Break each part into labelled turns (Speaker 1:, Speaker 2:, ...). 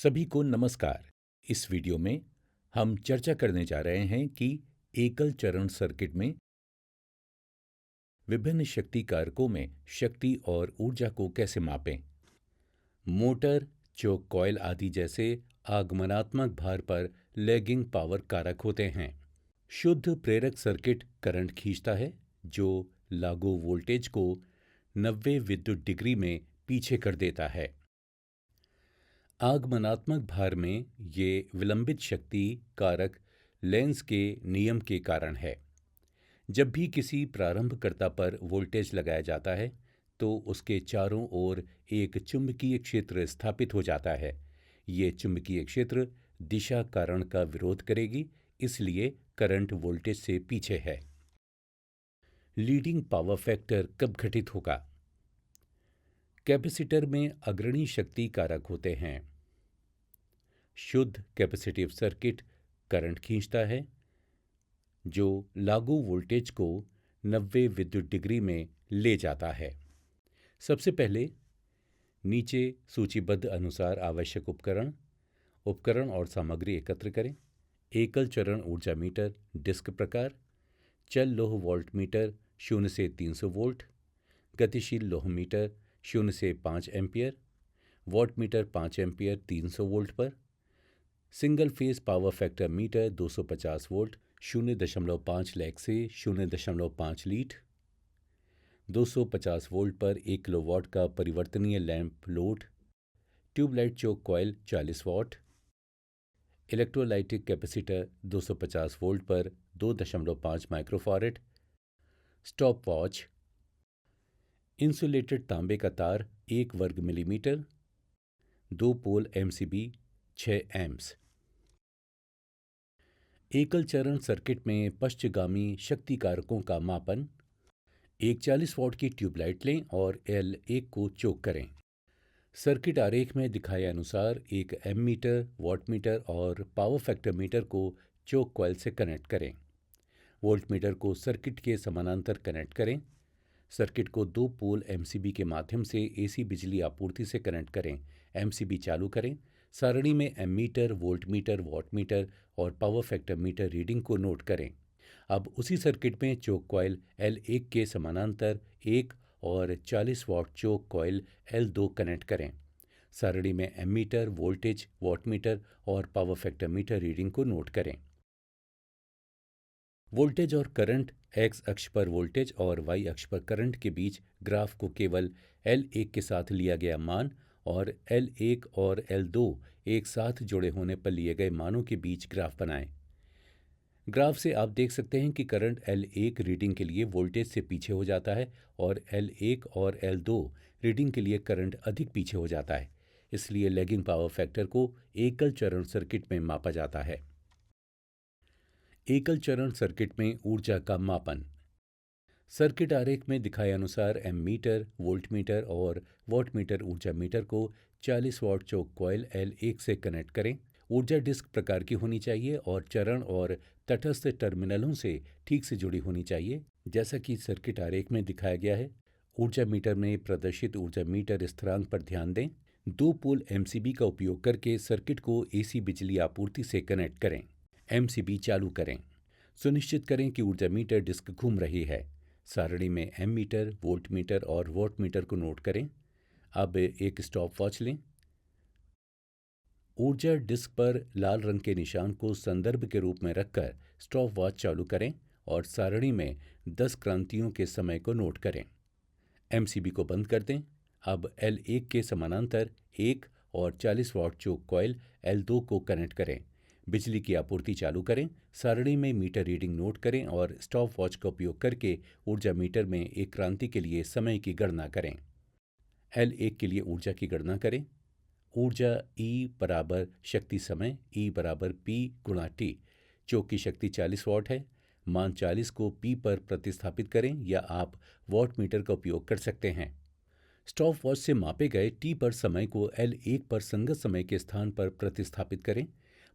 Speaker 1: सभी को नमस्कार। इस वीडियो में हम चर्चा करने जा रहे हैं कि एकल चरण सर्किट में विभिन्न शक्ति कारकों में शक्ति और ऊर्जा को कैसे मापें। मोटर, चोक कॉइल आदि जैसे आगमनात्मक भार पर लैगिंग पावर कारक होते हैं। शुद्ध प्रेरक सर्किट करंट खींचता है जो लागू वोल्टेज को 90 विद्युत डिग्री में पीछे कर देता है। आगमनात्मक भार में ये विलंबित शक्ति कारक लेंज के नियम के कारण है। जब भी किसी प्रारंभकर्ता पर वोल्टेज लगाया जाता है तो उसके चारों ओर एक चुंबकीय क्षेत्र स्थापित हो जाता है। ये चुंबकीय क्षेत्र दिशा कारण का विरोध करेगी, इसलिए करंट वोल्टेज से पीछे है। लीडिंग पावर फैक्टर कब घटित होगा? कैपेसिटर में अग्रणी शक्ति कारक होते हैं। शुद्ध कैपेसिटिव सर्किट करंट खींचता है जो लागू वोल्टेज को 90 विद्युत डिग्री में ले जाता है। सबसे पहले नीचे सूचीबद्ध अनुसार आवश्यक उपकरण और सामग्री एकत्र करें। एकल चरण ऊर्जा मीटर डिस्क प्रकार, चल लोह वोल्ट मीटर 0 से 300 वोल्ट, गतिशील लोह मीटर 0 से 5 ampere, watt meter 5 ampere 300 volt पर, single phase power factor meter 250 volt 0.5 lag से 0.5 लीड, 250 वोल्ट पर 1 किलोवाट का परिवर्तनीय lamp load, tube light choke coil 40 watt, electrolytic capacitor 250 volt पर 2.5 माइक्रोफारेड, स्टॉप वॉच, इंसुलेटेड तांबे का तार 1 वर्ग मिलीमीटर, 2 पोल एमसीबी 6 एम्प्स। एकल चरण सर्किट में पश्चगामी शक्ति कारकों का मापन। एक 40 वॉट की ट्यूबलाइट लें और L1 को चोक करें। सर्किट आरेख में दिखाए अनुसार एक एमीटर, वॉटमीटर और पावर फैक्टर मीटर को चोक कॉइल से कनेक्ट करें। वोल्टमीटर को सर्किट के समानांतर कनेक्ट करें। सर्किट को 2 पोल एमसीबी के माध्यम से एसी बिजली आपूर्ति से कनेक्ट करें। एमसीबी चालू करें। सारणी में एमीटर, वोल्टमीटर, वॉटमीटर और पावर फैक्टर मीटर रीडिंग को नोट करें। अब उसी सर्किट में चोक कॉइल L1 के समानांतर 1 और 40 what choke coil L2 connect करें। सारणी में एमीटर, वोल्टेज, वॉटमीटर और पावर फैक्टर मीटर रीडिंग को नोट करें। वोल्टेज और करंट एक्स अक्ष पर वोल्टेज और वाई अक्ष पर करंट के बीच ग्राफ को केवल L1 के साथ लिया गया मान और L1 और L2 एक साथ जुड़े होने पर लिए गए मानों के बीच ग्राफ बनाएं। ग्राफ से आप देख सकते हैं कि करंट L1 रीडिंग के लिए वोल्टेज से पीछे हो जाता है और L1 और L2 रीडिंग के लिए करंट अधिक पीछे हो जाता है। इसलिए लैगिंग पावर फैक्टर को एकल चरण सर्किट में मापा जाता है। एकल चरण सर्किट में ऊर्जा का मापन। सर्किट आरेख में दिखाए अनुसार एमीटर, वोल्टमीटर और वॉटमीटर ऊर्जा मीटर को 40 वॉट चोक कॉइल L1 से कनेक्ट करें। ऊर्जा डिस्क प्रकार की होनी चाहिए और चरण और तटस्थ टर्मिनलों से ठीक से जुड़ी होनी चाहिए, जैसा कि सर्किट आरेख में दिखाया गया है। ऊर्जा मीटर में प्रदर्शित ऊर्जा मीटर स्थिरांक पर ध्यान दें। 2 पोल एमसीबी का उपयोग करके सर्किट को एसी बिजली आपूर्ति से कनेक्ट करें। एमसीबी चालू करें। सुनिश्चित करें कि ऊर्जा मीटर डिस्क घूम रही है। सारणी में एमीटर, वोल्टमीटर और वॉटमीटर को नोट करें। अब एक स्टॉप वॉच लें। ऊर्जा डिस्क पर लाल रंग के निशान को संदर्भ के रूप में रखकर स्टॉप वॉच चालू करें और सारणी में 10 क्रांतियों के समय को नोट करें। एमसीबी को बंद कर दें। अब L1 के समानांतर 1 और 40 वॉट चोक कॉइल L2 को कनेक्ट करें। बिजली की आपूर्ति चालू करें। सारणी में मीटर रीडिंग नोट करें और स्टॉप वॉच का उपयोग करके ऊर्जा मीटर में एक क्रांति के लिए समय की गणना करें। L1 के लिए ऊर्जा की गणना करें। ऊर्जा E बराबर शक्ति समय E बराबर P गुणा T। चोक की शक्ति 40 वॉट है। मान 40 को P पर प्रतिस्थापित करें या आप वॉट मीटर का उपयोग कर सकते हैं। स्टॉप वॉच से मापे गए T पर समय को L1 पर संगत समय के स्थान पर प्रतिस्थापित करें।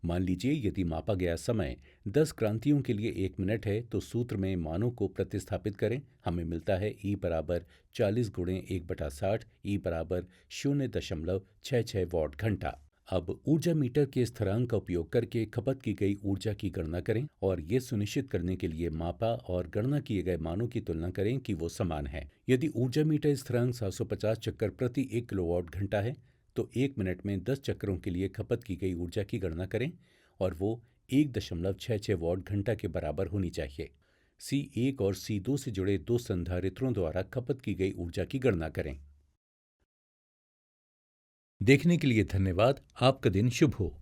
Speaker 1: मान लीजिए यदि मापा गया समय 10 क्रांतियों के लिए 1 मिनट है तो सूत्र में मानों को प्रतिस्थापित करें। हमें मिलता है E बराबर 40 गुणे 1/60, E बराबर 0.66 वॉट घंटा। अब ऊर्जा मीटर के स्थिरांक का उपयोग करके खपत की गई ऊर्जा की गणना करें और ये सुनिश्चित करने के लिए मापा और गणना किए गए मानों की तुलना करें कि वो समान हैं। यदि ऊर्जा मीटर स्थिरांक 750 चक्कर प्रति 1 किलोवाट घंटा है तो 1 मिनट में 10 चक्करों के लिए खपत की गई ऊर्जा की गणना करें और वो 1.66 वाट घंटा के बराबर होनी चाहिए। C1 और C2 से जुड़े दो संधारित्रों द्वारा खपत की गई ऊर्जा की गणना करें। देखने के लिए धन्यवाद। आपका दिन शुभ हो।